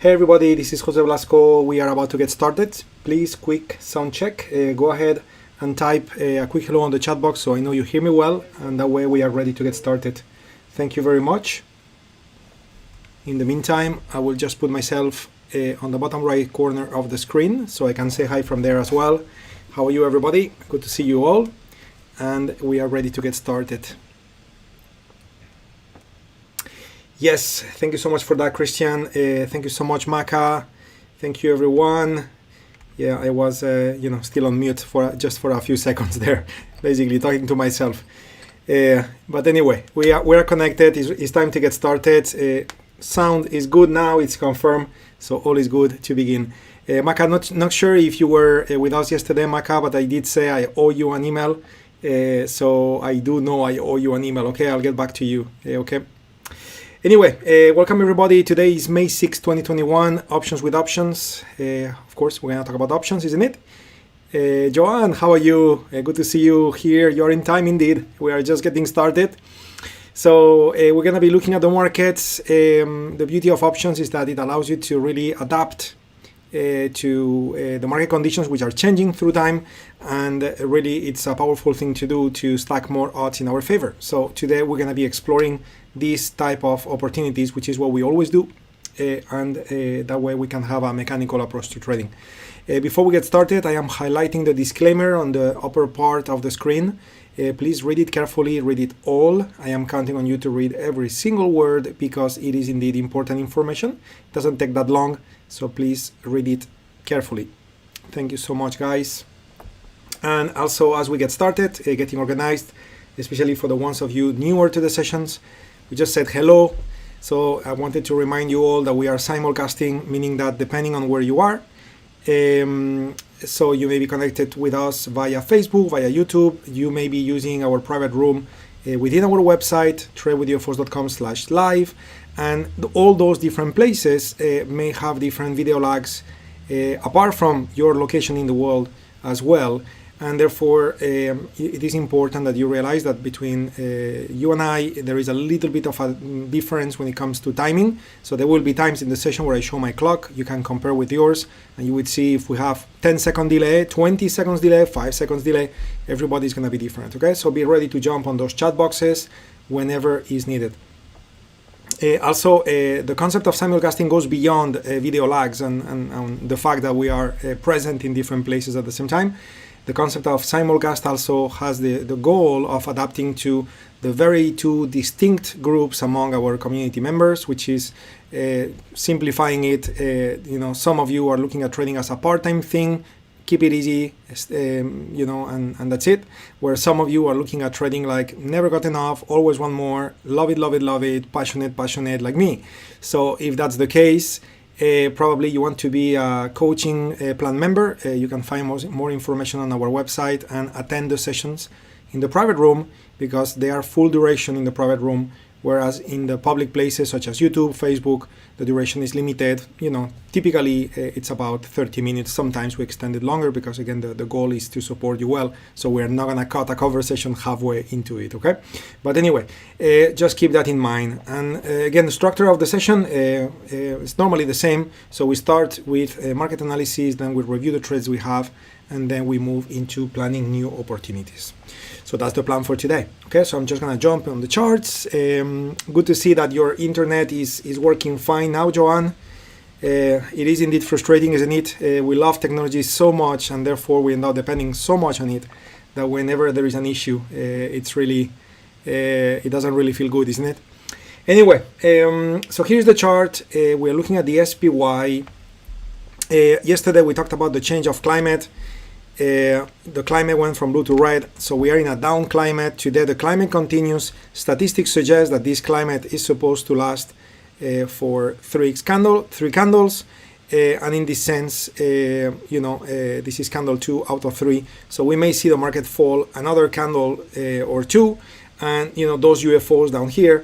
Hey everybody, this is Jose Blasco. We are about to get started. Please, quick sound check. Go ahead and type a quick hello on the chat box so I know you hear me well, and that way we are ready to get started. Thank you very much. In the meantime, I will just put myself on the bottom right corner of the screen so I can say hi from there as well. How are you everybody? Good to see you all. And we are ready to get started. Yes, thank you so much for that, Christian. Thank you so much, Maka. Thank you, everyone. Yeah, I was, still on mute for just a few seconds there, basically talking to myself. But anyway, we are connected. It's time to get started. Sound is good now. It's confirmed, so all is good to begin. Maka, not sure if you were with us yesterday, Maka, but I did say I owe you an email. So I do know I owe you an email. Okay, I'll get back to you. Okay. Anyway, welcome everybody. Today is May 6, 2021, Options with Options. Of course, we're going to talk about options, isn't it? Joanne, how are you? Good to see you here. You're in time indeed. We are just getting started. So we're going to be looking at the markets. The beauty of options is that it allows you to really adapt to the market conditions which are changing through time, and really it's a powerful thing to do to stack more odds in our favor. So today we're going to be exploring these type of opportunities, which is what we always do, and that way we can have a mechanical approach to trading. Before we get started, I am highlighting the disclaimer on the upper part of the screen. Please read it carefully, read it all. I am counting on you to read every single word because it is indeed important information. It doesn't take that long, so please read it carefully. Thank you so much, guys. And also, as we get started, getting organized, especially for the ones of you newer to the sessions, we just said hello. So I wanted to remind you all that we are simulcasting, meaning that depending on where you are, so you may be connected with us via Facebook, via YouTube. You may be using our private room within our website, tradewithufos.com/live. And all those different places may have different video lags apart from your location in the world as well. And therefore, it is important that you realize that between you and I, there is a little bit of a difference when it comes to timing. So there will be times in the session where I show my clock. You can compare with yours, and you would see if we have 10-second delay, 20 seconds delay, 5 seconds delay, everybody's going to be different. Okay, so be ready to jump on those chat boxes whenever is needed. Also, the concept of simulcasting goes beyond video lags and the fact that we are present in different places at the same time. The concept of simulcast also has the goal of adapting to the very two distinct groups among our community members, which is simplifying it. Some of you are looking at trading as a part-time thing, keep it easy, and that's it. Where some of you are looking at trading like never got enough, always want more, love it, love it, love it, passionate like me. So if that's the case, probably you want to be a coaching plan member. You can find more information on our website and attend the sessions in the private room because they are full duration in the private room, whereas in the public places such as YouTube, Facebook, the duration is limited. Typically it's about 30 minutes. Sometimes we extend it longer because again the goal is to support you well. So we're not gonna cut a conversation halfway into it, okay? But anyway, just keep that in mind. And again, the structure of the session is normally the same. So we start with market analysis, then we review the trades we have, and then we move into planning new opportunities. So that's the plan for today. Okay, so I'm just gonna jump on the charts. Good to see that your internet is working fine now, Joanne. It is indeed frustrating, isn't it? We love technology so much, and therefore we end up depending so much on it that whenever there is an issue, it's really, it doesn't really feel good, isn't it? Anyway, so here's the chart. We're looking at the SPY. Yesterday we talked about the change of climate. The climate went from blue to red, so we are in a down climate. Today the climate continues. Statistics suggest that this climate is supposed to last for three candles, and in this sense, this is candle 2 out of 3. So we may see the market fall another candle or two, and those UFOs down here,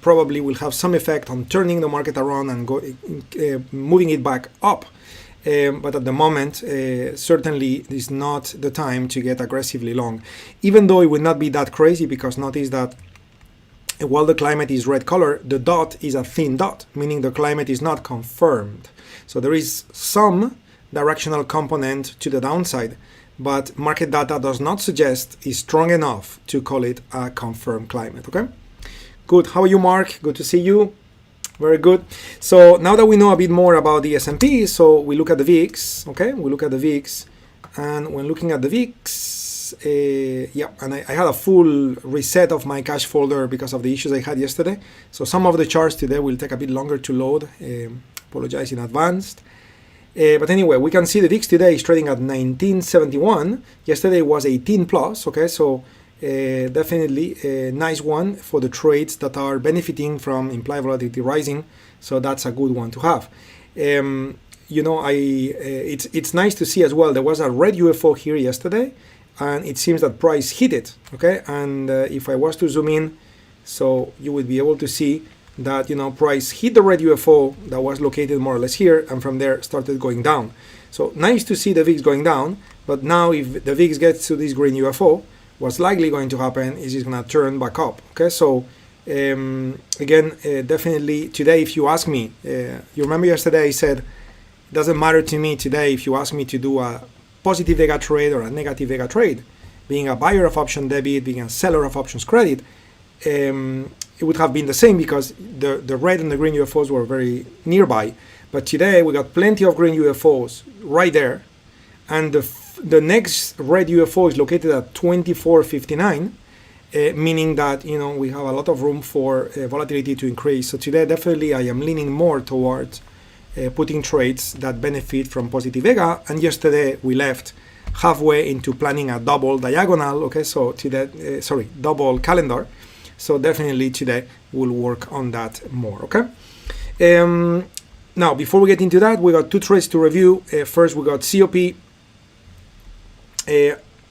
probably will have some effect on turning the market around and moving it back up. But at the moment, certainly is not the time to get aggressively long, even though it would not be that crazy, because notice that And while the climate is red color, the dot is a thin dot, meaning the climate is not confirmed. So there is some directional component to the downside, but market data does not suggest is strong enough to call it a confirmed climate. Okay, good. How are you, Mark? Good to see you. Very good. So now that we know a bit more about the S&P, so we look at the VIX. Okay, we look at the VIX, and when looking at the VIX, yeah, and I had a full reset of my cache folder because of the issues I had yesterday. So some of the charts today will take a bit longer to load. Apologize in advance. But anyway, we can see the VIX today is trading at 1971. Yesterday was 18 plus. Okay, so definitely a nice one for the trades that are benefiting from implied volatility rising. So that's a good one to have. You know, it's nice to see as well. There was a red UFO here yesterday, and it seems that price hit it. Okay, and if I was to zoom in, so you would be able to see that, you know, price hit the red UFO that was located more or less here, and from there started going down. So nice to see the VIX going down, but now if the VIX gets to this green UFO, what's likely going to happen is it's going to turn back up. Okay, so again, definitely today, if you ask me, you remember yesterday I said, it doesn't matter to me today if you ask me to do a positive vega trade or a negative vega trade, being a buyer of option debit, being a seller of options credit, it would have been the same because the red and the green UFOs were very nearby. But today we got plenty of green UFOs right there, and the next red UFO is located at 2459, meaning that, you know, we have a lot of room for volatility to increase. So today definitely I am leaning more towards putting trades that benefit from positive vega, and yesterday we left halfway into planning a double diagonal. Okay, so today double calendar. So definitely today we'll work on that more. Okay. Now before we get into that, we got two trades to review. First we got COP.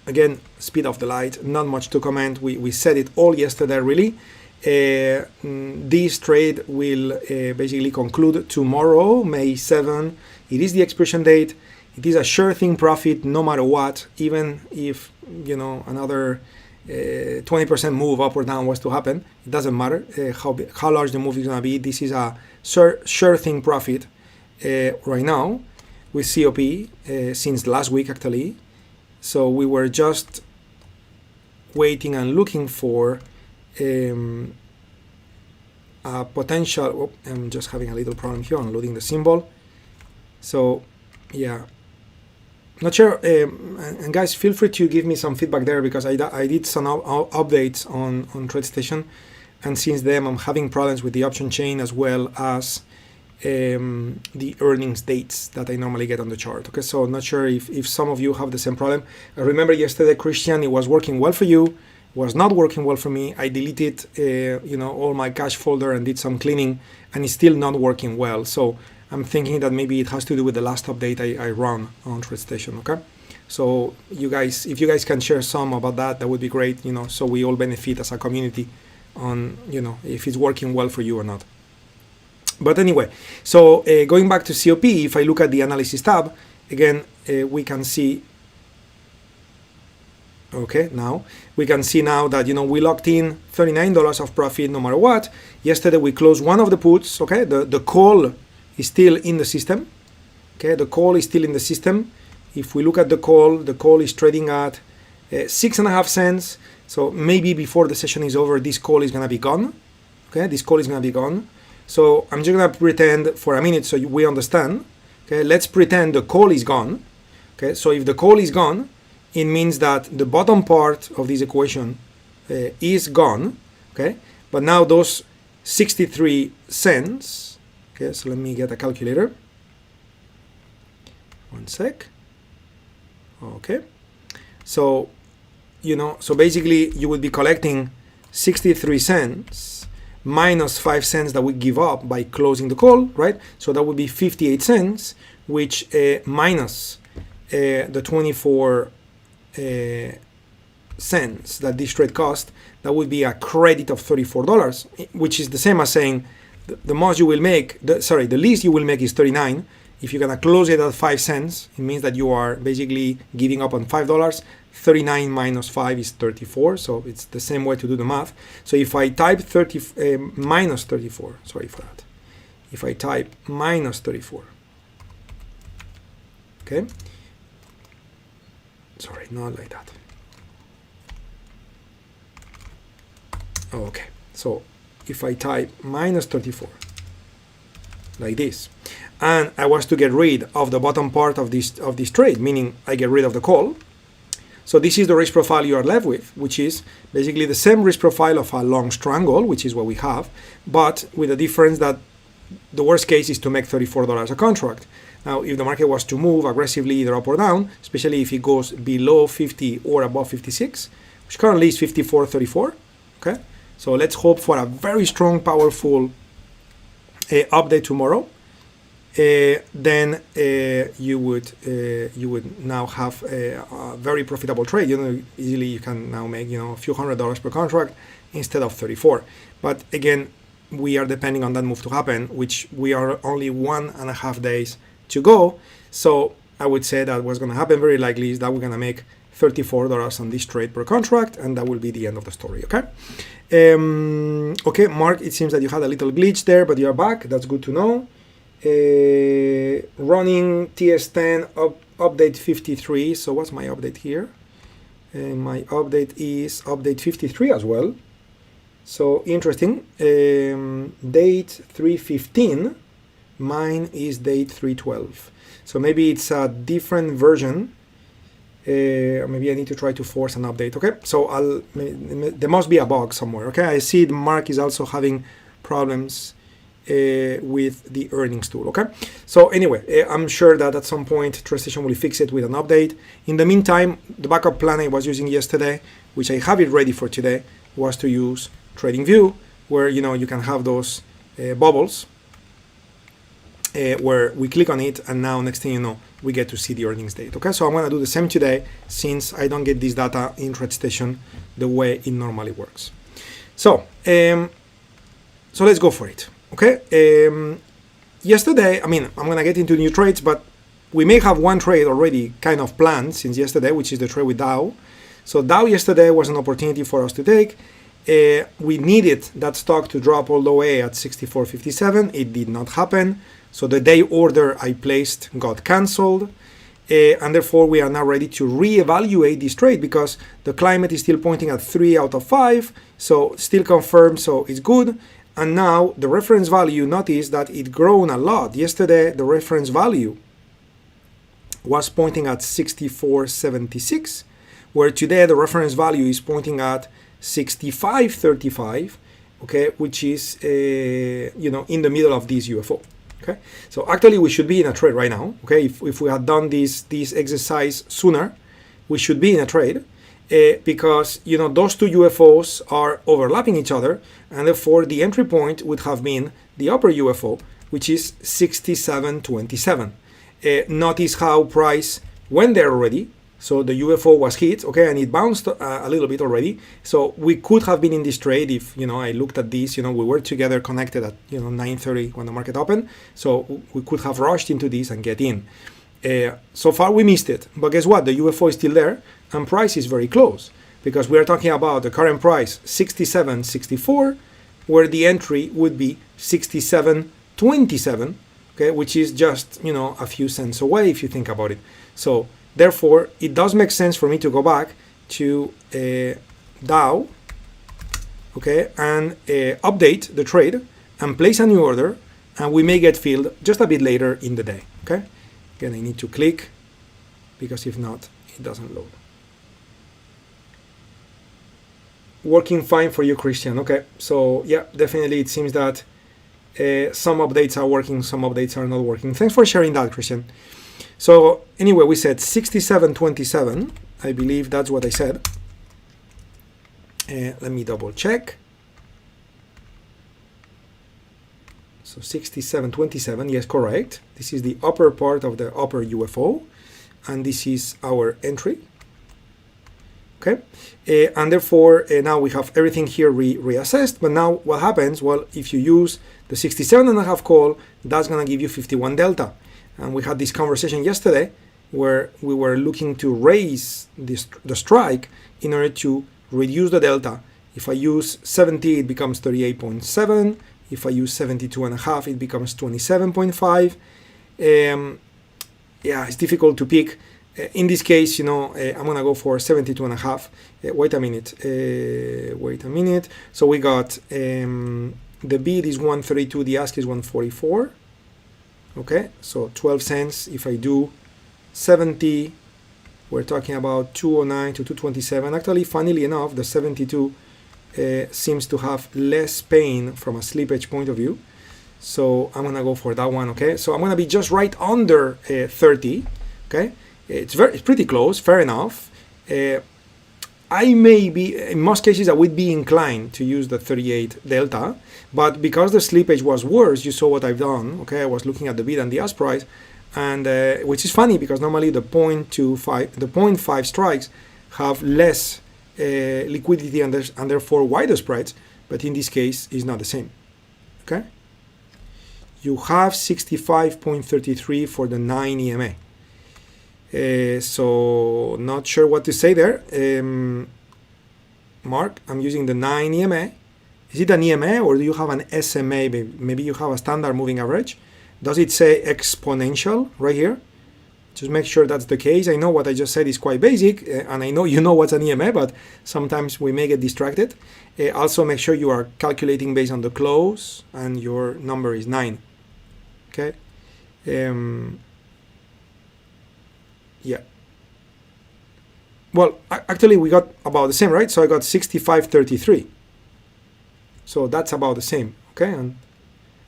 Again, speed of the light, not much to comment. We said it all yesterday really. This trade will basically conclude tomorrow, May 7. It is the expiration date. It is a sure thing profit no matter what, even if, you know, another 20% move up or down was to happen. It doesn't matter how large the move is going to be. This is a sure thing profit right now with COP since last week actually. So we were just waiting and looking for a potential. Oh, I'm just having a little problem here on loading the symbol. So yeah, not sure. And guys, feel free to give me some feedback there because I did some updates on TradeStation, and since then I'm having problems with the option chain as well as the earnings dates that I normally get on the chart. Okay, so not sure if some of you have the same problem. I remember yesterday, Christian, it was working well for you, was not working well for me. I deleted you know, all my cache folder and did some cleaning, and it's still not working well. So I'm thinking that maybe it has to do with the last update I run on TradeStation. Okay, so you guys, if you guys can share some about that, that would be great, you know, so we all benefit as a community on, you know, if it's working well for you or not. But anyway, so going back to COP, if I look at the analysis tab, again, we can see, okay, now, we can see now that, you know, we locked in $39 of profit no matter what. Yesterday we closed one of the puts, okay, the call is still in the system, okay, the call is still in the system. If we look at the call is trading at 6.5 cents. So maybe before the session is over, this call is going to be gone, okay, this call is going to be gone. So I'm just going to pretend for a minute so we understand. Okay, let's pretend the call is gone. Okay, so if the call is gone, it means that the bottom part of this equation is gone. Okay, but now those 63 cents. Okay, so let me get a calculator. One sec. Okay, so, you know, so basically you would be collecting 63 cents minus 5 cents that we give up by closing the call, right? So that would be 58 cents, which minus the 24 cents that this trade cost, that would be a credit of $34, which is the same as saying the most you will make, the least you will make is 39, if you're gonna close it at 5 cents, it means that you are basically giving up on $5. 39 minus 5 is 34, so it's the same way to do the math. So if I type minus 34, sorry for that. If I type minus 34, okay, sorry, not like that. Okay, so if I type minus 34, like this, and I was to get rid of the bottom part of this trade, meaning I get rid of the call. So this is the risk profile you are left with, which is basically the same risk profile of a long strangle, which is what we have, but with the difference that the worst case is to make $34 a contract. Now, if the market was to move aggressively either up or down, especially if it goes below 50 or above 56, which currently is 54.34, okay? So let's hope for a very strong, powerful update tomorrow. Then you would now have a very profitable trade. Easily you can now make a few $100s per contract instead of 34. But again, we are depending on that move to happen, which we are only 1.5 days to go. So I would say that what's going to happen very likely is that we're going to make $34 on this trade per contract, and that will be the end of the story. Okay. Okay, Mark, it seems that you had a little glitch there, but you're back. That's good to know. Running TS10 update 53. So what's my update here? My update is update 53 as well. So interesting. Date 315. Mine is date 312. So maybe it's a different version. Maybe I need to try to force an update. Okay, so there must be a bug somewhere. Okay, I see Mark is also having problems with the earnings tool. Okay, so anyway, I'm sure that at some point TradeStation will fix it with an update. In the meantime, the backup plan I was using yesterday, which I have it ready for today, was to use TradingView, where you can have those bubbles where we click on it, and now next thing you know, we get to see the earnings date. Okay, so I'm going to do the same today, since I don't get this data in TradeStation the way it normally works. So let's go for it. Okay, yesterday, I'm going to get into new trades, but we may have one trade already kind of planned since yesterday, which is the trade with Dow. So Dow yesterday was an opportunity for us to take. We needed that stock to drop all the way at 64.57. It did not happen. So the day order I placed got cancelled. And therefore, we are now ready to reevaluate this trade, because the climate is still pointing at 3 out of 5. So still confirmed, so it's good. And now the reference value, notice that it grown a lot. Yesterday, the reference value was pointing at 64.76, where today the reference value is pointing at 65.35, okay, which is, in the middle of this UFO. Okay, so actually we should be in a trade right now. Okay, if we had done this exercise sooner, we should be in a trade. Because those two UFOs are overlapping each other, and therefore the entry point would have been the upper UFO, which is 67.27. Notice how price went there already. So the UFO was hit, okay, and it bounced a little bit already. So we could have been in this trade if I looked at this. We were together connected at 9:30 when the market opened. So we could have rushed into this and get in. So far we missed it, but guess what? The UFO is still there, and price is very close, because we are talking about the current price 67.64, where the entry would be 67.27, okay, which is just a few cents away if you think about it. So therefore, it does make sense for me to go back to Dow, okay, and update the trade and place a new order, and we may get filled just a bit later in the day. Okay. Again, I need to click, because if not, it doesn't load. Working fine for you, Christian. Okay, so yeah, definitely it seems that some updates are working, some updates are not working. Thanks for sharing that, Christian. So anyway, we said 67.27. I believe that's what I said. Let me double check. So 67.27, yes, correct. This is the upper part of the upper UFO, and this is our entry. Okay, and therefore now we have everything here reassessed. But now what happens? Well, if you use the 67.5 call, that's gonna give you 51 delta, And we had this conversation yesterday where we were looking to raise the strike in order to reduce the delta. If I use 70, it becomes 38.7. If I use 72.5, it becomes 27.5. Yeah, it's difficult to pick. In this case, I'm gonna go for 72.5. Wait a minute. So we got the bid is 132, the ask is 144. Okay, so 12 cents. If I do 70, we're talking about 209 to 227. Actually, funnily enough, the 72 seems to have less pain from a slippage point of view. So I'm gonna go for that one. Okay, so I'm gonna be just right under 30. Okay, it's pretty close. Fair enough. I may be, in most cases, I would be inclined to use the 38 delta, but because the slippage was worse, you saw what I've done. Okay, I was looking at the bid and the ask price, and which is funny because normally the 0.5 strikes have less liquidity and therefore wider spreads, but in this case, it's not the same. Okay, you have 65.33 for the 9 EMA. So not sure what to say there. Mark, I'm using the 9 EMA. Is it an EMA or do you have an SMA? Maybe you have a standard moving average. Does it say exponential right here? Just make sure that's the case. I know what I just said is quite basic, and I know you know what's an EMA, but sometimes we may get distracted. Also make sure you are calculating based on the close and your number is 9. Okay. Yeah. Well, actually we got about the same, right? So I got 65.33. So that's about the same, okay?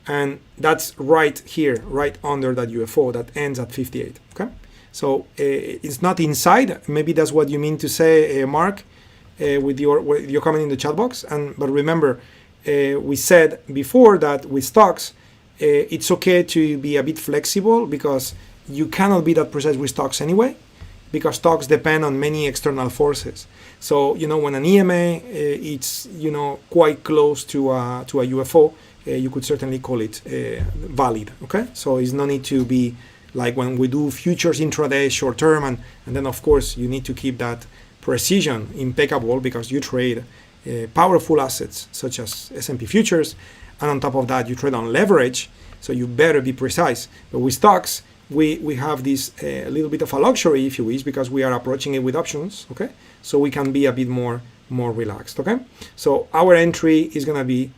And that's right here, right under that UFO that ends at 58, okay? So it's not inside. Maybe that's what you mean to say, Mark, with your comment in the chat box. But remember, we said before that with stocks, it's okay to be a bit flexible because you cannot be that precise with stocks anyway, because stocks depend on many external forces. So, when an EMA, it's, quite close to a UFO, you could certainly call it valid, okay? So it's no need to be like when we do futures intraday short term, and then of course you need to keep that precision impeccable because you trade powerful assets such as S&P futures, and on top of that you trade on leverage, so you better be precise. But with stocks, we have this a little bit of a luxury, if you wish, because we are approaching it with options, okay? So we can be a bit more relaxed, okay? So our entry is gonna be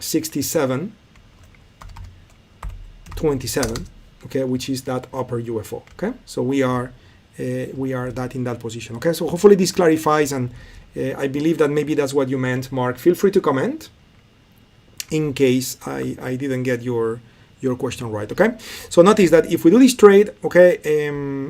67.27, okay, which is that upper UFO, okay? So we are that in that position, okay? So hopefully this clarifies, and I believe that maybe that's what you meant, Mark. Feel free to comment in case I didn't get your question right, okay? So notice that if we do this trade, okay,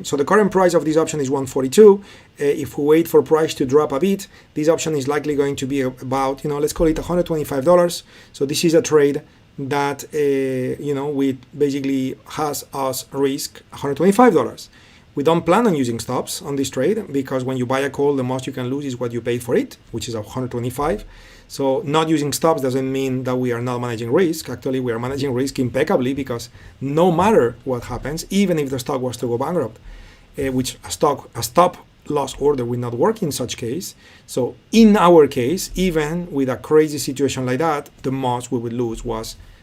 so the current price of this option is 142. If we wait for price to drop a bit, this option is likely going to be about, let's call it $125. So this is a trade that, we basically has us risk $125. We don't plan on using stops on this trade because when you buy a call, the most you can lose is what you paid for it, which is 125. So not using stops doesn't mean that we are not managing risk. Actually, we are managing risk impeccably because no matter what happens, even if the stock was to go bankrupt, which a stop loss order will not work in such case. So in our case, even with a crazy situation like that, the most we would lose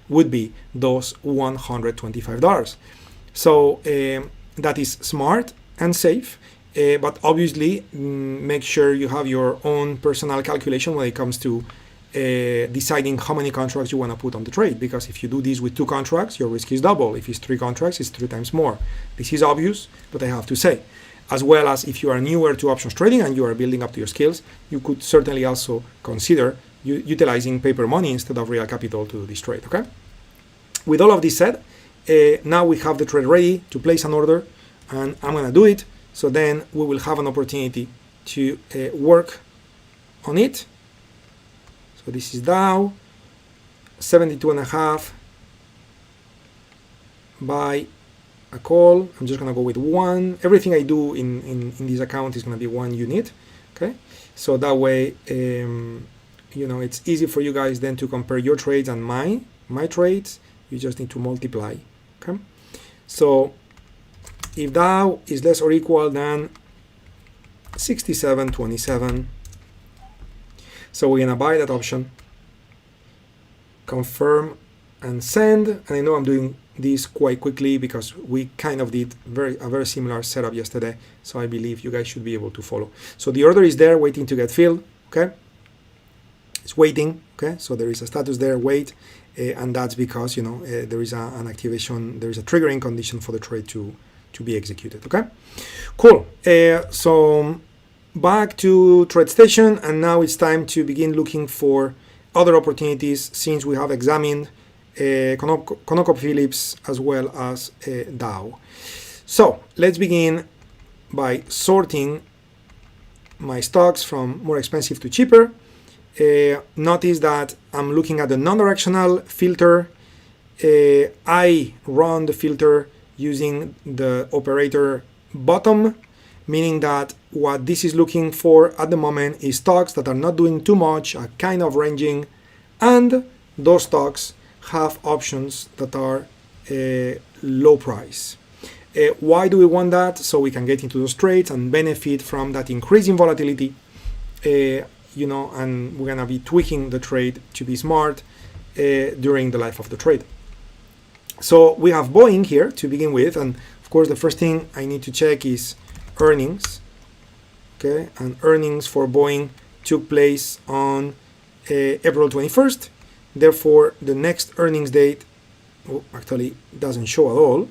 would be those $125. So that is smart and safe. But obviously, make sure you have your own personal calculation when it comes to deciding how many contracts you want to put on the trade. Because if you do this with 2 contracts, your risk is double. If it's 3 contracts, it's 3 times more. This is obvious, but I have to say. As well as if you are newer to options trading and you are building up to your skills, you could certainly also consider utilizing paper money instead of real capital to do this trade, okay? With all of this said, now we have the trade ready to place an order, and I'm going to do it. So then we will have an opportunity to work on it. So this is Dow, 72.5 buy a call. I'm just gonna go with 1. Everything I do in this account is gonna be 1 unit. Okay, so that way, it's easy for you guys then to compare your trades and my trades. You just need to multiply. Okay, so if Dow is less or equal than 67.27. So we're gonna buy that option, confirm and send. And I know I'm doing this quite quickly because we kind of did a very similar setup yesterday. So I believe you guys should be able to follow. So the order is there waiting to get filled. Okay, it's waiting. Okay, so there is a status there, wait, and that's because there is an activation, there is a triggering condition for the trade to be executed. Okay, cool. So back to TradeStation, and now it's time to begin looking for other opportunities since we have examined ConocoPhillips as well as Dow. So let's begin by sorting my stocks from more expensive to cheaper. Notice that I'm looking at the non-directional filter. I run the filter using the operator bottom, meaning that what this is looking for at the moment is stocks that are not doing too much, are kind of ranging, and those stocks have options that are low price. Why do we want that? So we can get into those trades and benefit from that increasing volatility, and we're gonna be tweaking the trade to be smart during the life of the trade. So we have Boeing here to begin with, and of course the first thing I need to check is earnings. Okay, and earnings for Boeing took place on April 21st. Therefore, the next earnings date actually doesn't show at all.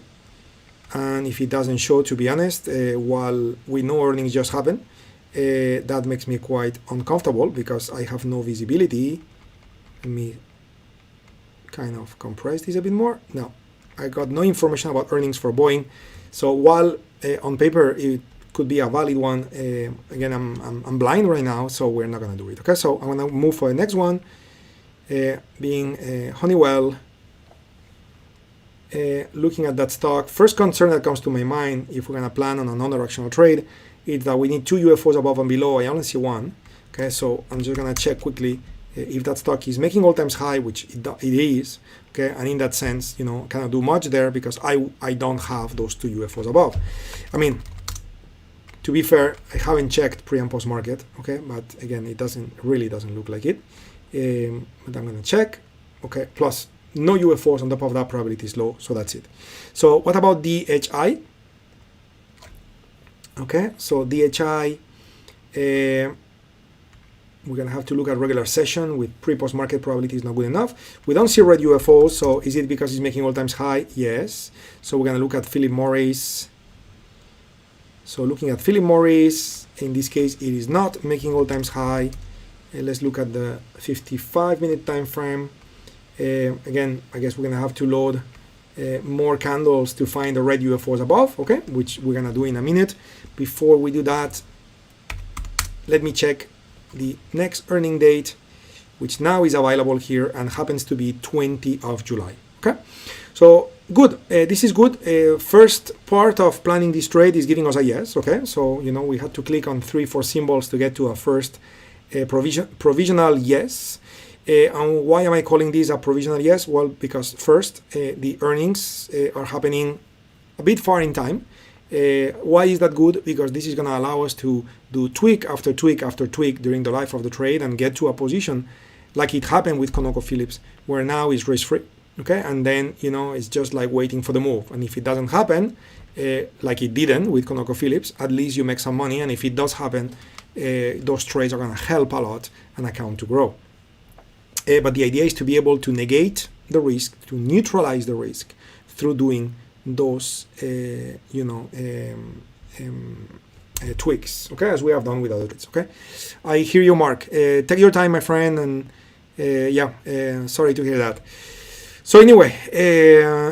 And if it doesn't show, to be honest, while we know earnings just happened, that makes me quite uncomfortable because I have no visibility. Let me kind of compress this a bit more. No, I got no information about earnings for Boeing. So while on paper it could be a valid one, again, I'm blind right now, so we're not going to do it. Okay, so I'm going to move for the next one, being Honeywell. Looking at that stock, first concern that comes to my mind if we're going to plan on a non-directional trade is that we need two UFOs above and below. I only see one. Okay, so I'm just going to check quickly if that stock is making all-time high, which it is. Okay, and in that sense, cannot do much there because I don't have those two UFOs above. I mean, to be fair, I haven't checked pre and post market. Okay, but again, it really doesn't look like it. But I'm going to check. Okay, plus no UFOs on top of that, probability is low, so that's it. So what about DHI? Okay, so DHI, we're going to have to look at regular session with pre-post market probability is not good enough. We don't see red UFOs, so is it because it's making all times high? Yes. So we're going to look at Philip Morris. So looking at Philip Morris, in this case, it is not making all times high. Let's look at the 55-minute time frame. Again, I guess we're going to have to load more candles to find the red UFOs above, okay, which we're going to do in a minute. Before we do that, let me check the next earning date, which now is available here and happens to be 20th of July. Okay, so good. This is good. First part of planning this trade is giving us a yes. Okay, so we had to click on 3-4 symbols to get to a first provisional yes. And why am I calling this a provisional yes? Well, because first, the earnings are happening a bit far in time. Why is that good? Because this is going to allow us to do tweak after tweak after tweak during the life of the trade and get to a position like it happened with ConocoPhillips, where now it's risk-free. Okay, and then it's just like waiting for the move. And if it doesn't happen, like it didn't with ConocoPhillips, at least you make some money. And if it does happen, those trades are going to help a lot an account to grow. But the idea is to be able to negate the risk, to neutralize the risk through doing those, tweaks, okay, as we have done with other trades, okay? I hear you, Mark. Take your time, my friend, and sorry to hear that. So anyway,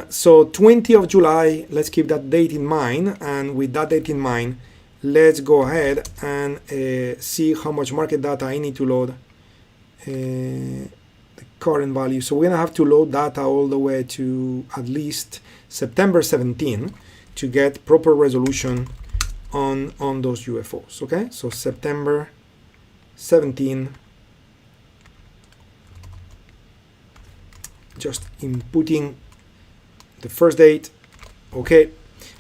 so 20th of July, let's keep that date in mind, and with that date in mind, let's go ahead and see how much market data I need to load. Current value. So we're gonna have to load data all the way to at least September 17 to get proper resolution on those UFOs. Okay, so September 17. Just inputting the first date. Okay,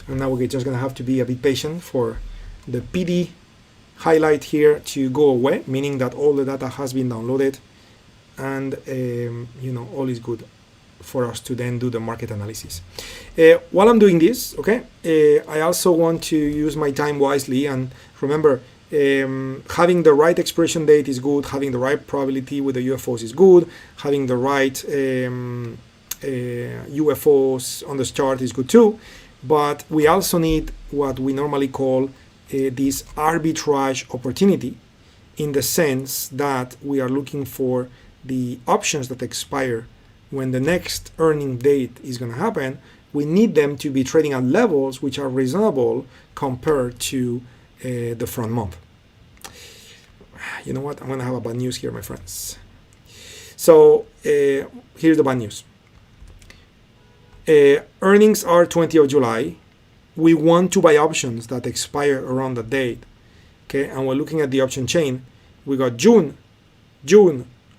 And now we're just going to have to be a bit patient for the PD highlight here to go away, meaning that all the data has been downloaded and all is good for us to then do the market analysis. While I'm doing this, okay, I also want to use my time wisely, and remember, having the right expiration date is good, having the right probability with the UFOs is good, having the right UFOs on the chart is good too, but we also need what we normally call this arbitrage opportunity, in the sense that we are looking for the options that expire when the next earning date is going to happen. We need them to be trading at levels which are reasonable compared to the front month. You know what? I'm going to have a bad news here, my friends. So here's the bad news. Earnings are 20th of July. We want to buy options that expire around that date. Okay, and we're looking at the option chain. We got June,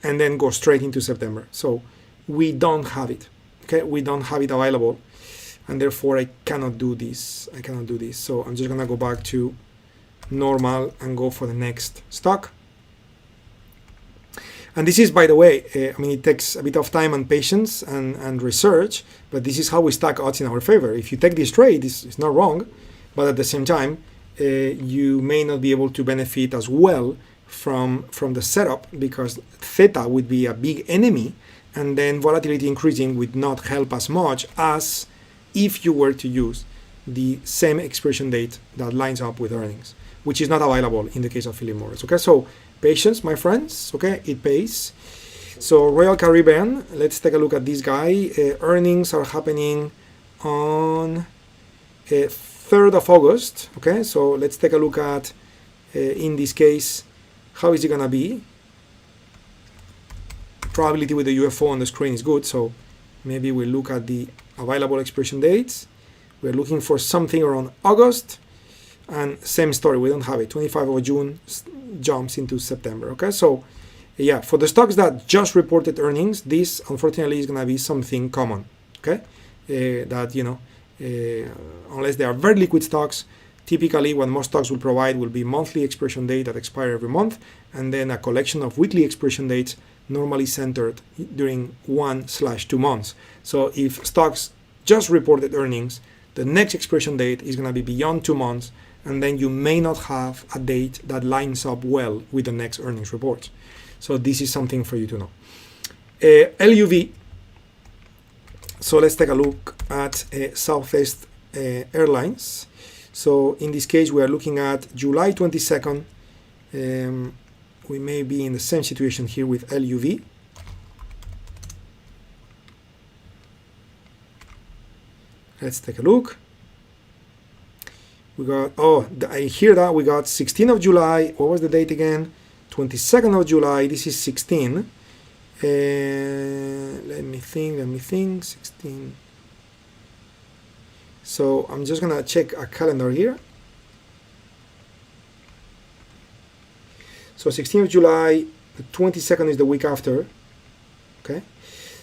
and then go straight into September. So we don't have it. Okay, we don't have it available, and therefore I cannot do this. So I'm just gonna go back to normal and go for the next stock. And this is, by the way, it takes a bit of time and patience and research, but this is how we stack odds in our favor. If you take this trade, it's not wrong, but at the same time, you may not be able to benefit as well from the setup, because theta would be a big enemy, and then volatility increasing would not help as much as if you were to use the same expiration date that lines up with earnings, which is not available in the case of Philip Morris. Okay, so patience, my friends. Okay, it pays. So Royal Caribbean, let's take a look at this guy. Earnings are happening on 3rd of August. Okay, so let's take a look at, in this case, how is it gonna be? Probability with the UFO on the screen is good, so maybe we look at the available expiration dates. We're looking for something around August, and same story, we don't have it. 25th of June jumps into September. Okay, so yeah, for the stocks that just reported earnings, this unfortunately is gonna be something common. Okay, unless they are very liquid stocks, typically what most stocks will provide will be monthly expiration date that expire every month, and then a collection of weekly expiration dates, normally centered during 1/2 months. So if stocks just reported earnings, the next expiration date is going to be beyond 2 months, and then you may not have a date that lines up well with the next earnings report. So this is something for you to know. LUV. So let's take a look at Southwest Airlines. So in this case, we are looking at July 22nd. We may be in the same situation here with LUV. Let's take a look. We got, I hear that we got 16th of July. What was the date again? 22nd of July. This is 16. Let me think, 16. So I'm just gonna check a calendar here. So 16th of July, the 22nd is the week after. Okay.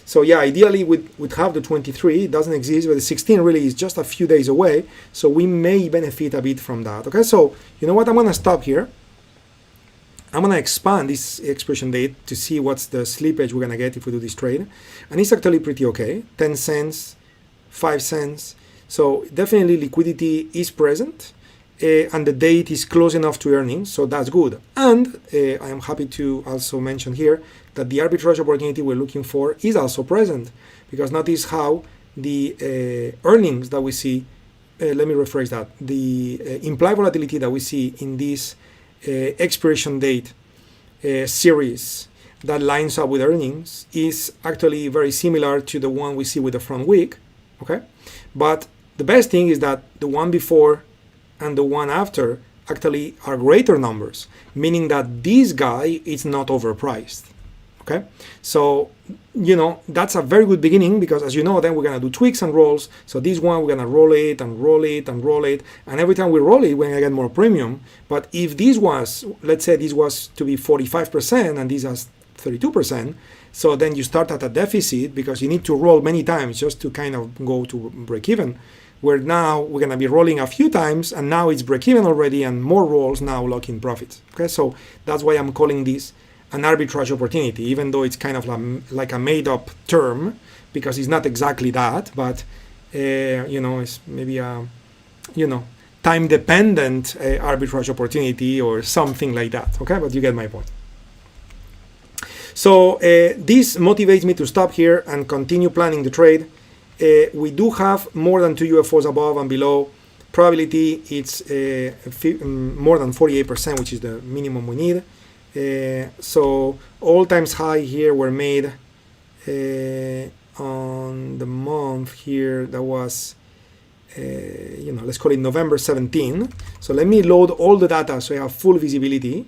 So yeah, ideally we'd have the 23. It doesn't exist, but the 16 really is just a few days away. So we may benefit a bit from that. Okay, so you know what? I'm gonna stop here. I'm gonna expand this expiration date to see what's the slippage we're gonna get if we do this trade. And it's actually pretty okay. 10 cents, 5 cents. So definitely liquidity is present. And the date is close enough to earnings, so that's good. And I am happy to also mention here that the arbitrage opportunity we're looking for is also present, because notice how the earnings that we see, let me rephrase that, the implied volatility that we see in this expiration date series that lines up with earnings is actually very similar to the one we see with the front week, okay? But the best thing is that the one before and the one after actually are greater numbers, meaning that this guy is not overpriced. Okay, so that's a very good beginning, because as you know, then we're gonna do tweaks and rolls. So this one we're gonna roll it and roll it and roll it, and every time we roll it, we're gonna get more premium. But if this was, let's say this was to be 45% and this has 32%, so then you start at a deficit because you need to roll many times just to kind of go to break even. where now we're going to be rolling a few times, and now it's break even already, and more rolls now lock in profits. Okay, so that's why I'm calling this an arbitrage opportunity, even though it's kind of like a made-up term, because it's not exactly that, but it's maybe a time-dependent arbitrage opportunity or something like that. Okay, but you get my point. So this motivates me to stop here and continue planning the trade. We do have more than 2 UFOs above and below. Probability, it's more than 48%, which is the minimum we need. So all times high here were made on the month here that was, let's call it November 17. So let me load all the data so I have full visibility.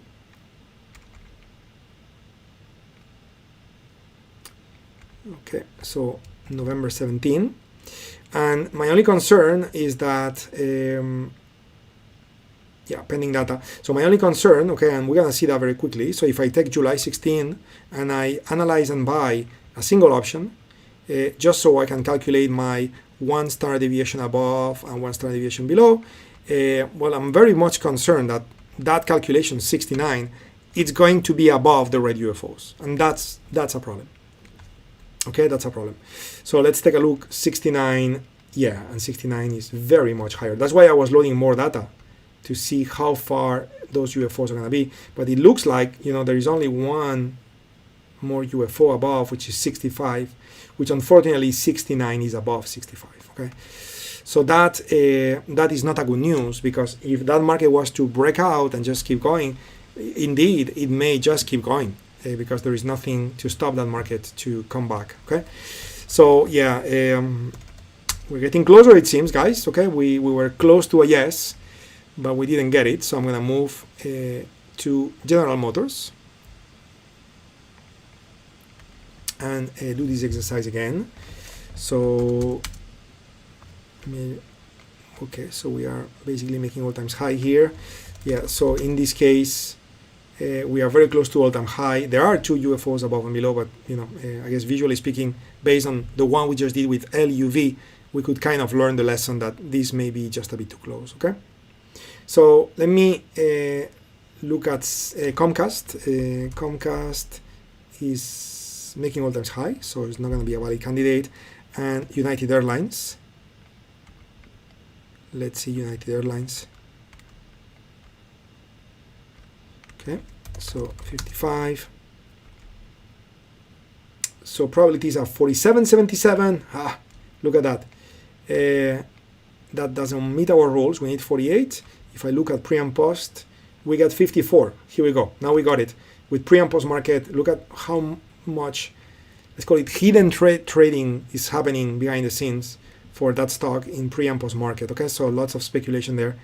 Okay, so November 17. And my only concern is that, pending data. So my only concern, okay, and we're going to see that very quickly. So if I take July 16 and I analyze and buy a single option, just so I can calculate my 1 standard deviation above and 1 standard deviation below, well, I'm very much concerned that that calculation, 69, it's going to be above the red UFOs. And that's a problem. Okay, that's a problem. So let's take a look. 69, yeah, and 69 is very much higher. That's why I was loading more data to see how far those UFOs are going to be. But it looks like, there is only one more UFO above, which is 65, which unfortunately 69 is above 65. Okay, so that is not a good news, because if that market was to break out and just keep going, indeed it may just keep going. Because there is nothing to stop that market to come back. Okay, so yeah, we're getting closer, it seems, guys. Okay, we were close to a yes, but we didn't get it. So I'm gonna move to General Motors and do this exercise again. So okay, so we are basically making all times high here. Yeah, so in this case, we are very close to all-time high. There are 2 UFOs above and below, but I guess visually speaking, based on the one we just did with LUV, we could kind of learn the lesson that this may be just a bit too close. Okay, so let me look at Comcast. Comcast is making all-time high, so it's not going to be a valid candidate. And United Airlines. Let's see United Airlines. Okay, so 55. So probabilities are 47.77. Look at that. That doesn't meet our rules. We need 48. If I look at pre and post, we got 54. Here we go. Now we got it. With pre and post market, look at how much, let's call it hidden trading is happening behind the scenes for that stock in pre and post market. Okay, so lots of speculation there.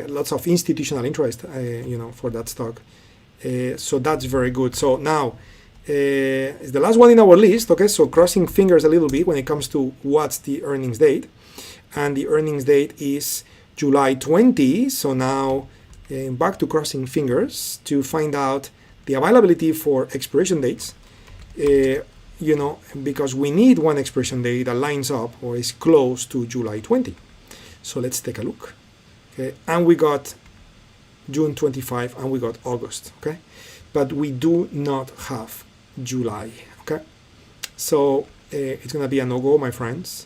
Lots of institutional interest, for that stock. So that's very good. So now it's the last one in our list. Okay, so crossing fingers a little bit when it comes to what's the earnings date, and the earnings date is July 20. So now back to crossing fingers to find out the availability for expiration dates. Because we need one expiration date that lines up or is close to July 20. So let's take a look. Okay, and we got June 25 and we got August. Okay, but we do not have July. Okay, so it's gonna be a no-go, my friends.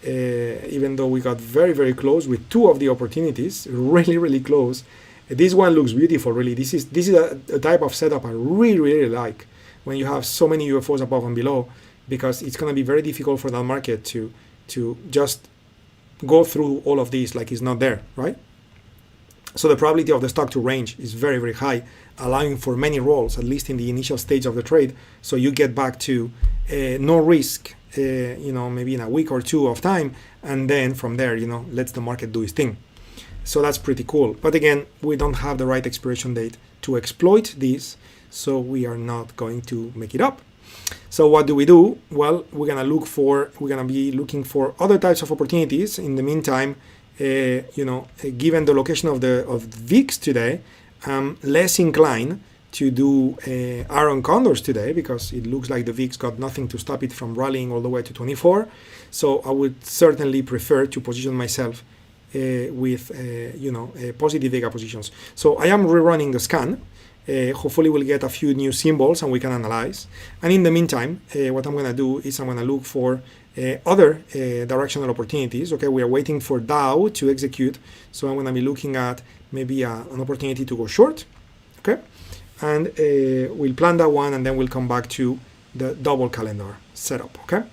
Even though we got very, very close with 2 of the opportunities, really, really close. This one looks beautiful, really. This is a type of setup I really, really like when you have so many UFOs above and below, because it's gonna be very difficult for that market to just go through all of these like it's not there, right? So the probability of the stock to range is very, very high, allowing for many rolls, at least in the initial stage of the trade. So you get back to no risk, maybe in a week or 2 of time, and then from there, lets the market do its thing. So that's pretty cool. But again, we don't have the right expiration date to exploit this, so we are not going to make it up. So what do we do? Well, we're gonna be looking for other types of opportunities. In the meantime, given the location of VIX today, I'm less inclined to do iron condors today, because it looks like the VIX got nothing to stop it from rallying all the way to 24. So I would certainly prefer to position myself with positive vega positions. So I am rerunning the scan. Hopefully we'll get a few new symbols and we can analyze. And in the meantime, what I'm going to do is I'm going to look for other directional opportunities. Okay, we are waiting for Dow to execute, so I'm going to be looking at maybe an opportunity to go short. Okay, and we'll plan that one, and then we'll come back to the double calendar setup. Okay,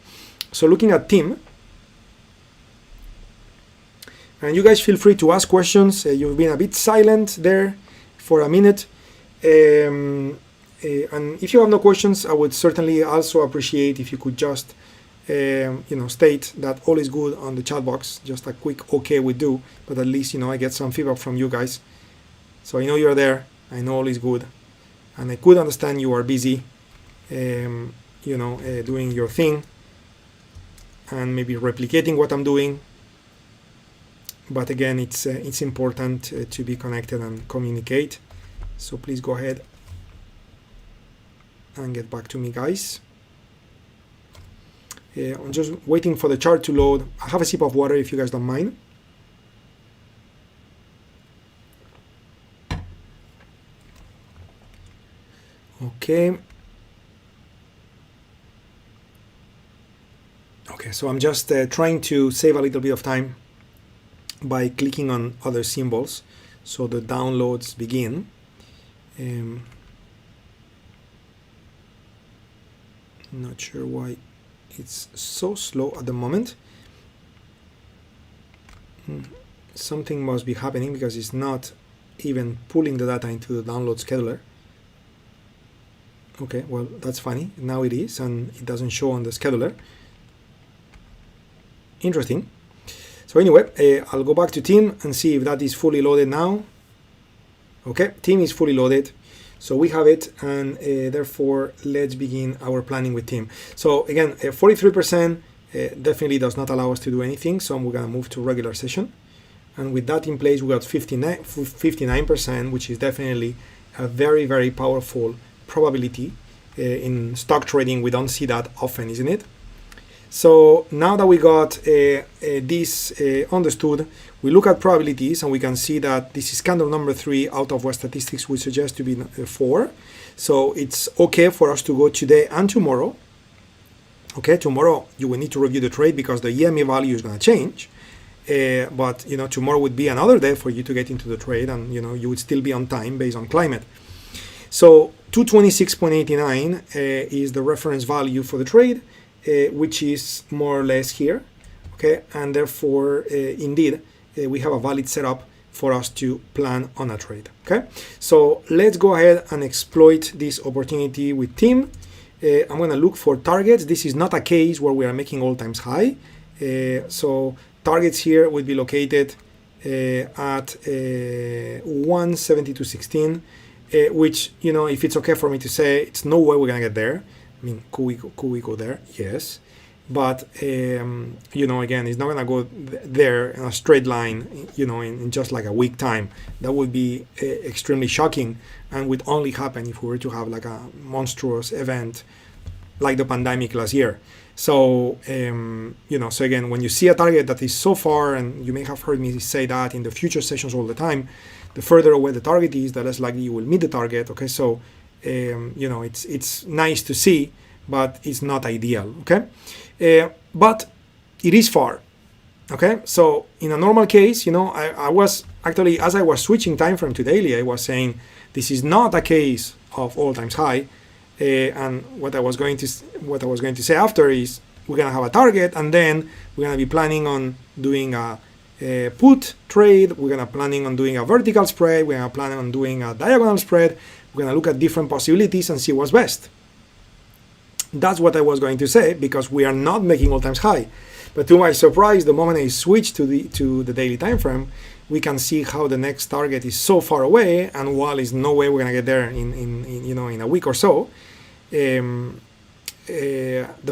so looking at TIM, and you guys feel free to ask questions. You've been a bit silent there for a minute. And if you have no questions, I would certainly also appreciate if you could just state that all is good on the chat box. Just a quick okay would do, but at least I get some feedback from you guys, so I know you're there. I know all is good, and I could understand you are busy doing your thing and maybe replicating what I'm doing. But again, it's important to be connected and communicate. So please go ahead and get back to me, guys. I'm just waiting for the chart to load. I have a sip of water if you guys don't mind. Okay. Okay, so I'm just trying to save a little bit of time by clicking on other symbols so the downloads begin. Not sure why it's so slow at the moment. Something must be happening because it's not even pulling the data into the download scheduler. Okay, well, that's funny. Now it is, and it doesn't show on the scheduler. Interesting. So anyway, I'll go back to TIM and see if that is fully loaded now. Okay, TIM is fully loaded. So we have it, and therefore let's begin our planning with TIM. So again, 43% definitely does not allow us to do anything. So we're gonna move to regular session. And with that in place, we got 59%, which is definitely a very, very powerful probability. In stock trading, we don't see that often, isn't it? So now that we got this understood, we look at probabilities and we can see that this is candle number 3 out of what statistics would suggest to be 4. So it's okay for us to go today and tomorrow. Okay, tomorrow you will need to review the trade because the EMA value is going to change. But tomorrow would be another day for you to get into the trade, and you would still be on time based on climate. So 226.89 is the reference value for the trade. Which is more or less here, okay, and therefore indeed we have a valid setup for us to plan on a trade. Okay, so let's go ahead and exploit this opportunity with TIM. I'm going to look for targets. This is not a case where we are making all times high, so targets here would be located at 172.16, which if it's okay for me to say, it's no way we're gonna get there. I mean, could we go there? Yes. But, again, it's not going to go there in a straight line, in just like a week time. That would be extremely shocking and would only happen if we were to have like a monstrous event like the pandemic last year. So, so again, when you see a target that is so far, and you may have heard me say that in the future sessions all the time, the further away the target is, the less likely you will meet the target. Okay, so it's nice to see, but it's not ideal. Okay, but it is far. Okay, so in a normal case, I was actually, as I was switching time frame to daily, I was saying this is not a case of all times high. And what I was going to say after is we're gonna have a target, and then we're gonna be planning on doing a put trade. We're gonna planning on doing a vertical spread. We're gonna plan on doing a diagonal spread. We're gonna look at different possibilities and see what's best. That's what I was going to say, because we are not making all times high. But to my surprise, the moment I switch to the daily time frame, we can see how the next target is so far away, and while there's no way we're gonna get there in a week or so, the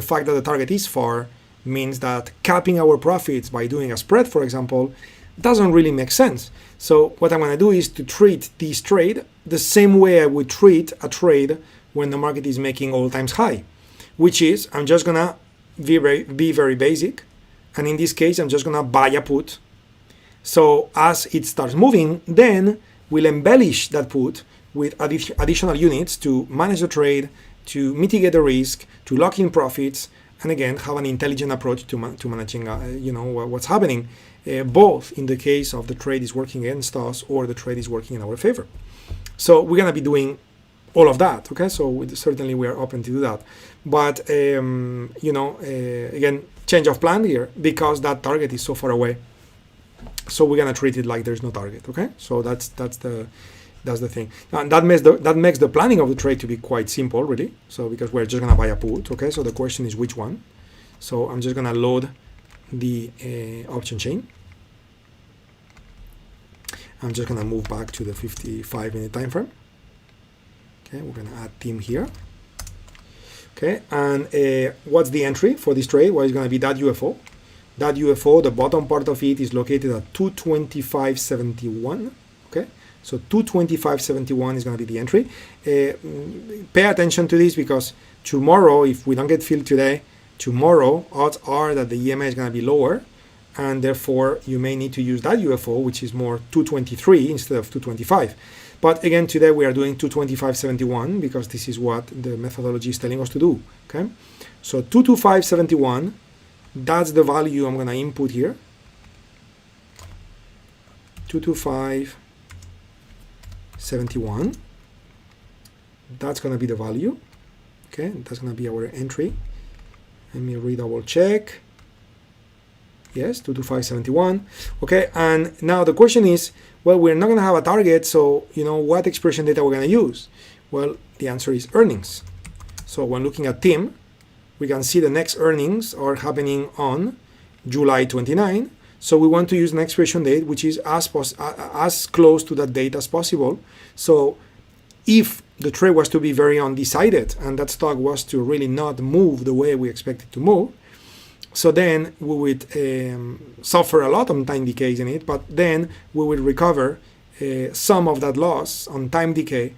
fact that the target is far means that capping our profits by doing a spread, for example, doesn't really make sense. So what I'm going to do is to treat this trade the same way I would treat a trade when the market is making all-time high, which is I'm just going to be very basic. And in this case, I'm just going to buy a put. So as it starts moving, then we'll embellish that put with additional units to manage the trade, to mitigate the risk, to lock in profits, and again, have an intelligent approach to managing what's happening, both in the case of the trade is working against us or the trade is working in our favor. So we're going to be doing all of that, okay? So certainly we are open to do that. But, again, change of plan here because that target is so far away. So we're going to treat it like there's no target, okay? So that's the thing. And that makes the planning of the trade to be quite simple, really. So because we're just going to buy a put, okay? So the question is which one. So I'm just going to load the option chain. I'm just going to move back to the 55-minute time frame. Okay, we're going to add team here. Okay, and what's the entry for this trade? Well, it's going to be that UFO. That UFO, the bottom part of it is located at 225.71. Okay, so 225.71 is going to be the entry. Pay attention to this because tomorrow, if we don't get filled today, tomorrow odds are that the EMA is going to be lower, and therefore you may need to use that UFO, which is more 223 instead of 225. But again, today we are doing 225.71 because this is what the methodology is telling us to do. Okay, so 225.71, that's the value I'm going to input here. 225.71. That's going to be the value. Okay, that's going to be our entry. Let me redouble check. Yes, 225.71. Okay, and now the question is, well, we're not going to have a target, so what expression data we're going to use? Well, the answer is earnings. So when looking at TIM, we can see the next earnings are happening on July 29. So we want to use an expiration date which is as close to that date as possible. So if the trade was to be very undecided and that stock was to really not move the way we expect it to move, so then we would suffer a lot on time decays in it, but then we will recover some of that loss on time decay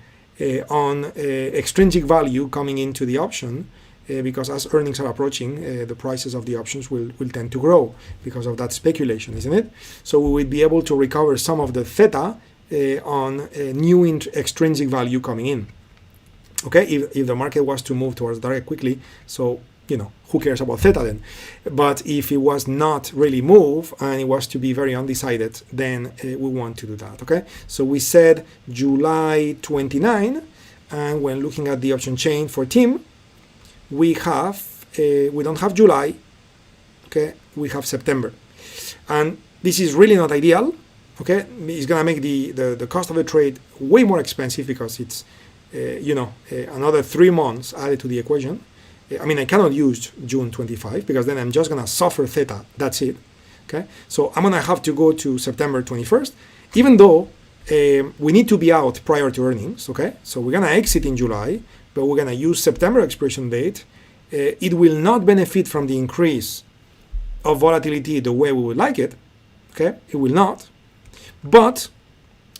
on extrinsic value coming into the option, because as earnings are approaching, the prices of the options will tend to grow because of that speculation, isn't it? So we will be able to recover some of the theta on new extrinsic value coming in. Okay, if the market was to move towards the target quickly, so who cares about theta then? But if it was not really move and it was to be very undecided, then we want to do that, okay? So we said July 29, and when looking at the option chain for TIM, we don't have July, okay? We have September. And this is really not ideal, okay? It's gonna make the cost of the trade way more expensive because it's, another 3 months added to the equation. I mean, I cannot use June 25 because then I'm just going to suffer theta. That's it. Okay. So I'm going to have to go to September 21st, even though we need to be out prior to earnings. Okay. So we're going to exit in July, but we're going to use September expiration date. It will not benefit from the increase of volatility the way we would like it. Okay. It will not. But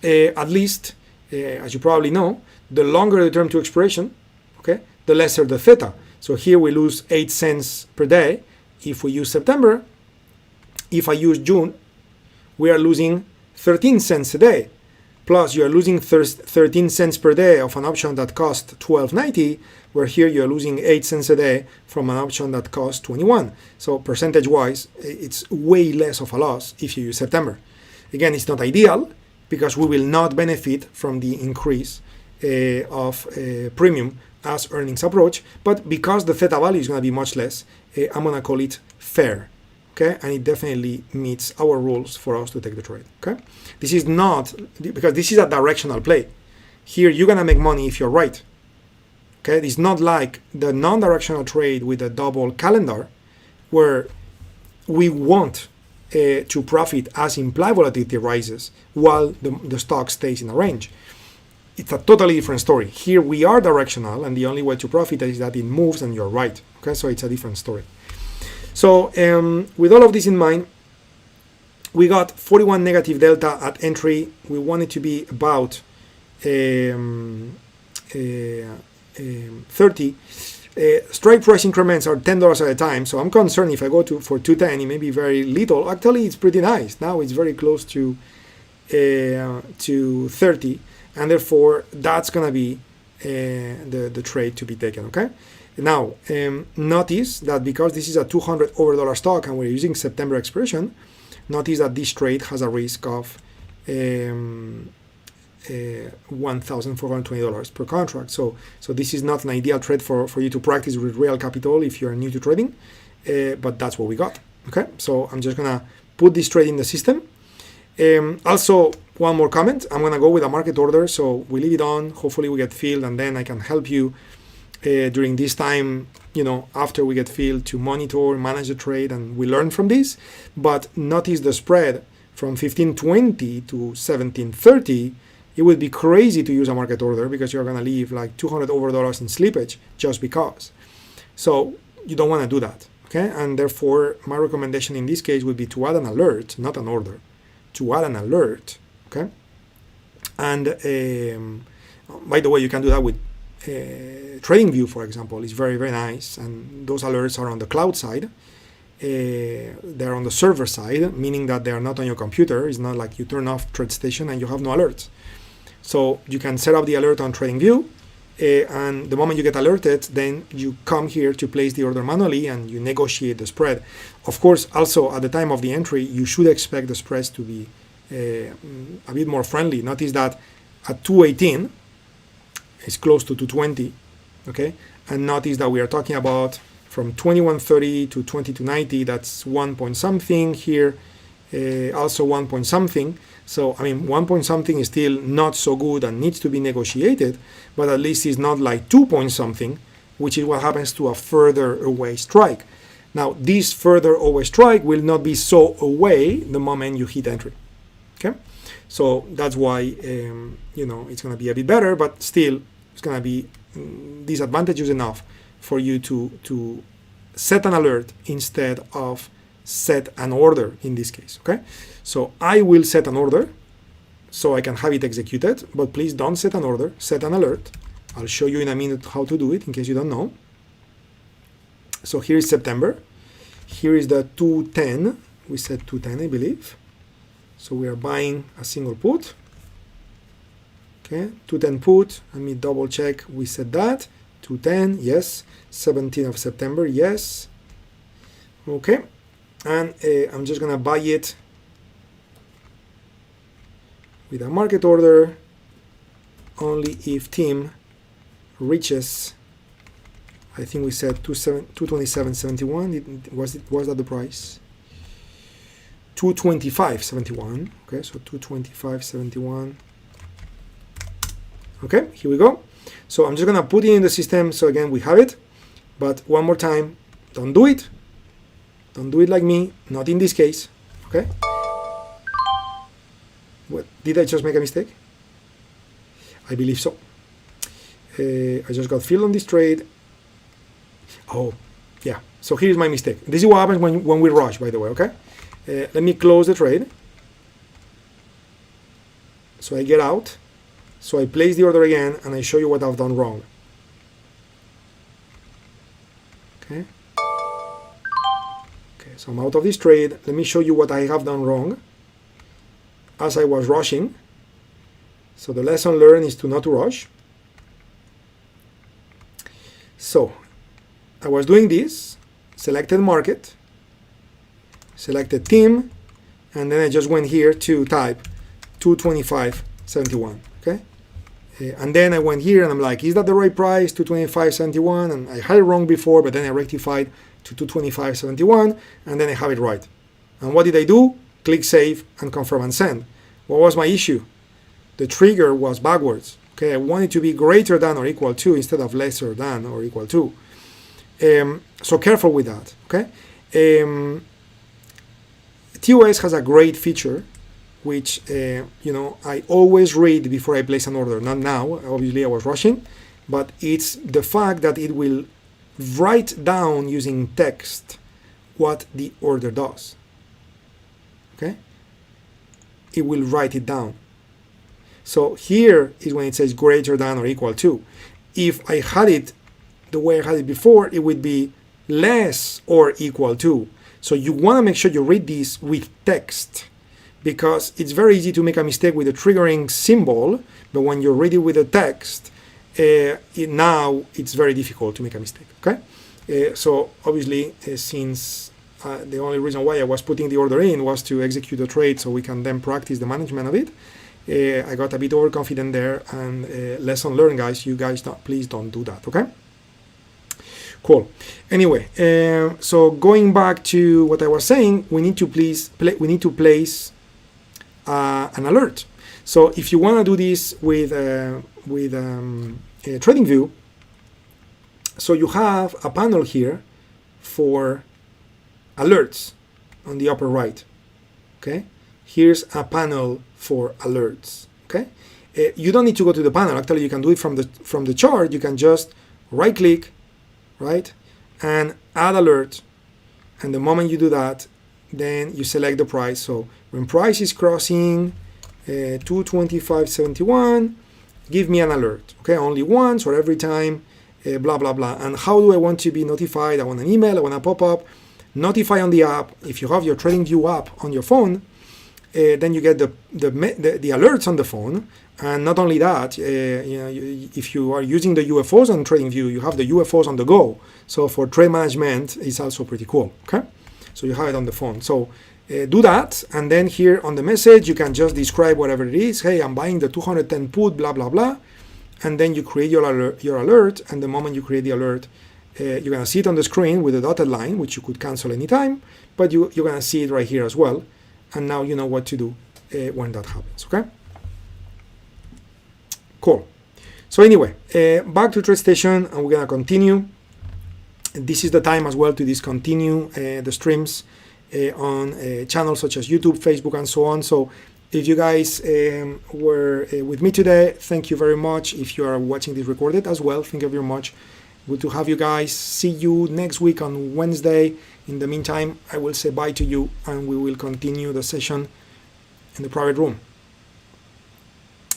at least, as you probably know, the longer the term to expiration, okay, the lesser the theta. So here we lose 8 cents per day if we use September. If I use June, we are losing 13 cents a day. Plus you are losing 13 cents per day of an option that cost $12.90, where here you are losing 8 cents a day from an option that costs 21. So percentage-wise, it's way less of a loss if you use September. Again, it's not ideal because we will not benefit from the increase of premium as earnings approach, but because the theta value is going to be much less, I'm going to call it fair, okay? And it definitely meets our rules for us to take the trade, okay? This is not, because this is a directional play. Here, you're going to make money if you're right, okay? It's not like the non-directional trade with a double calendar, where we want to profit as implied volatility rises while the stock stays in a range. It's a totally different story. Here we are directional, and the only way to profit is that it moves and you're right. Okay, so it's a different story. So with all of this in mind, we got 41 negative delta at entry. We want it to be about 30. Strike price increments are $10 at a time, so I'm concerned if I go for 210, it may be very little. Actually, it's pretty nice. Now it's very close to 30, and therefore that's gonna be the trade to be taken. Okay. Now notice that because this is a $200 over stock and we're using September expiration, notice that this trade has a risk of $1,420 per contract. So this is not an ideal trade for you to practice with real capital if you are new to trading, but that's what we got. Okay, so I'm just gonna put this trade in the system. Also, one more comment. I'm gonna go with a market order, so we leave it on. Hopefully we get filled, and then I can help you during this time, after we get filled, to monitor, manage the trade, and we learn from this. But notice the spread from 1520 to 1730. It would be crazy to use a market order because you're going to leave like $200 over in slippage just because. So you don't want to do that, okay? And therefore, my recommendation in this case would be to add an alert, not an order, to add an alert, okay? And by the way, you can do that with TradingView, for example. It's very, very nice. And those alerts are on the cloud side. They're on the server side, meaning that they are not on your computer. It's not like you turn off TradeStation and you have no alerts. So you can set up the alert on TradingView, and the moment you get alerted, then you come here to place the order manually and you negotiate the spread. Of course, also at the time of the entry, you should expect the spreads to be a bit more friendly. Notice that at 218, it's close to 220, okay? And notice that we are talking about from 2130 to 2290, that's 1 point something here, also 1 point something. So, I mean, 1 point something is still not so good and needs to be negotiated, but at least it's not like 2 point something, which is what happens to a further away strike. Now, this further away strike will not be so away the moment you hit entry, okay? So that's why, it's going to be a bit better, but still it's going to be disadvantageous enough for you to set an alert instead of set an order in this case, okay? So I will set an order so I can have it executed, but please don't set an order, set an alert. I'll show you in a minute how to do it in case you don't know. So here is September. Here is the 210. We set 210, I believe. So we are buying a single put. Okay, 210 put. Let me double check. We set that. 210, yes. 17th of September, yes. Okay. And I'm just going to buy it with a market order only if team reaches, I think we said 227.71. Was that the price? 225.71. Okay, so 225.71. Okay, here we go. So I'm just gonna put it in the system. So again, we have it. But one more time, don't do it. Don't do it like me. Not in this case. Okay. What, did I just make a mistake? I believe so. I just got filled on this trade. Oh, yeah. So here's my mistake. This is what happens when we rush, by the way, okay? Let me close the trade. So I get out. So I place the order again, and I show you what I've done wrong. Okay. Okay, so I'm out of this trade. Let me show you what I have done wrong as I was rushing. So the lesson learned is to not rush. So I was doing this, selected market, selected team, and then I just went here to type 225.71, okay? And then I went here and I'm like, is that the right price, 225.71? And I had it wrong before, but then I rectified to 225.71, and then I have it right. And what did I do? Click save and confirm and send. What was my issue? The trigger was backwards. Okay, I want it to be greater than or equal to instead of lesser than or equal to. So careful with that. Okay. TOS has a great feature, which I always read before I place an order. Not now. Obviously, I was rushing, but it's the fact that it will write down using text what the order does. Okay. it will write it down. So here is when it says greater than or equal to. If I had it the way I had it before, it would be less or equal to. So you want to make sure you read this with text, because it's very easy to make a mistake with the triggering symbol, but when you read it with the text, now it's very difficult to make a mistake, okay? So obviously, since the only reason why I was putting the order in was to execute the trade so we can then practice the management of it, I got a bit overconfident there, and lesson learned, guys. You guys, please don't do that, okay? Cool. Anyway, so going back to what I was saying, we need to place an alert. So if you want to do this with TradingView, so you have a panel here for alerts on the upper right. Okay, here's a panel for alerts. Okay, you don't need to go to the panel. Actually, you can do it from the chart. You can just right click, right, and add alert. And the moment you do that, then you select the price. So when price is crossing 225.71, give me an alert. Okay, only once or every time, blah blah blah. And how do I want to be notified? I want an email, I want a pop-up. Notify on the app. If you have your TradingView app on your phone, then you get the alerts on the phone. And not only that, if you are using the UFOs on TradingView, you have the UFOs on the go. So for trade management, it's also pretty cool. Okay, so you have it on the phone. So do that, and then here on the message, you can just describe whatever it is. Hey, I'm buying the 210 put, blah blah blah, and then you create your alert. And the moment you create the alert, you're gonna see it on the screen with a dotted line, which you could cancel anytime, but you're gonna see it right here as well. And now you know what to do when that happens. Okay. Cool. So anyway, back to TradeStation, and we're gonna continue. This is the time as well to discontinue the streams on channels such as YouTube, Facebook, and so on. So if you guys were with me today, thank you very much. If you are watching this recorded as well, thank you very much. Good to have you guys. See you next week on Wednesday. In the meantime, I will say bye to you, and we will continue the session in the private room.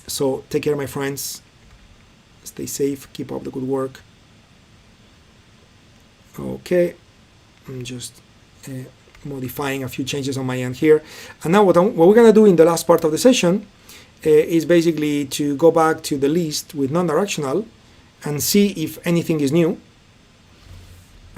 So take care, my friends. Stay safe. Keep up the good work. Okay, I'm just modifying a few changes on my end here. And now what we're going to do in the last part of the session is basically to go back to the list with non-directional and see if anything is new.